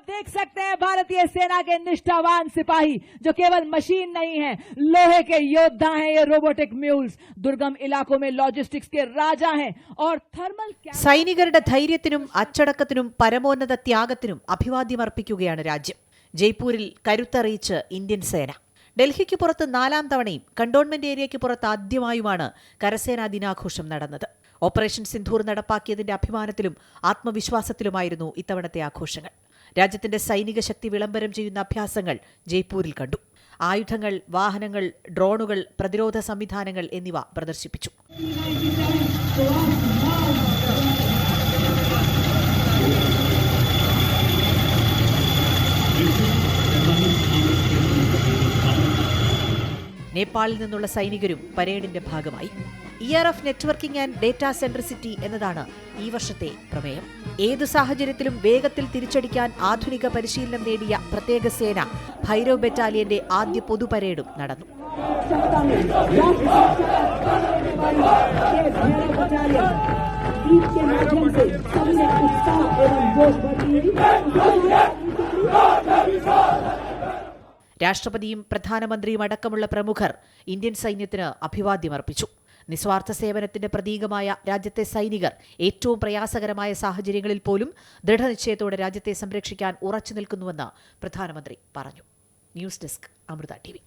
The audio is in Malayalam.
देख सकते हैं भारतीय सेना के निष्ठावान सिपाही जो केवल मशीन नहीं है, लोहे के योद्धा हैं। ये रोबोटिक म्यूल्स दुर्गम इलाकों में लॉजिस्टिक्स के राजा हैं और थर्मल സൈനികരുടെ ധൈര്യത്തിനും അച്ചടക്കത്തിനും പരമോന്നത ത്യാഗത്തിനും അഭിവാദ്യമർപ്പിക്കുകയാണ് രാജ്യം. ജയ്പൂരിൽ കരുത്തറിയിച്ച് ഇന്ത്യൻ സേന. ഡൽഹിക്ക് പുറത്ത് 4ാം തവണയും കണ്ടോൺമെന്റ് ഏരിയയ്ക്ക് പുറത്ത് ആദ്യമായുമാണ് കരസേനാ ദിനാഘോഷം നടന്നത്. ഓപ്പറേഷൻ സിന്ധൂർ നടപ്പാക്കിയതിന്റെ അഭിമാനത്തിലും ആത്മവിശ്വാസത്തിലുമായിരുന്നു ഇത്തവണത്തെ ആഘോഷങ്ങൾ. രാജ്യത്തിന്റെ സൈനിക ശക്തി വിളംബരം ചെയ്യുന്ന അഭ്യാസങ്ങൾ ജയ്പൂരിൽ കണ്ടു. ആയുധങ്ങൾ, വാഹനങ്ങൾ, ഡ്രോണുകൾ, പ്രതിരോധ സംവിധാനങ്ങൾ എന്നിവ പ്രദർശിപ്പിച്ചു. നേപ്പാളിൽ നിന്നുള്ള സൈനികരും പരേഡിന്റെ ഭാഗമായി. Year of networking and data centricity എന്നതാണ് ഈ വർഷത്തെ പ്രമേയം. ഏതു സാഹചര്യത്തിലും വേഗത്തിൽ തിരിച്ചടിക്കാൻ ആധുനിക പരിശീലനം നേടിയ പ്രത്യേക സേന ഭൈരവ് ബറ്റാലിയന്റെ ആദ്യ പൊതുപരേഡും നടന്നു. രാഷ്ട്രപതിയും പ്രധാനമന്ത്രിയും അടക്കമുള്ള പ്രമുഖർ ഇന്ത്യൻ സൈന്യത്തിന് അഭിവാദ്യമർപ്പിച്ചു. നിസ്വാർത്ഥ സേവനത്തിന്റെ പ്രതീകമായ രാജ്യത്തെ സൈനികർ ഏറ്റവും പ്രയാസകരമായ സാഹചര്യങ്ങളിൽ പോലും ദൃഢനിശ്ചയത്തോടെ രാജ്യത്തെ സംരക്ഷിക്കാൻ ഉറച്ചു നിൽക്കുന്നുവെന്ന് പ്രധാനമന്ത്രി പറഞ്ഞു. News desk, Amrita TV.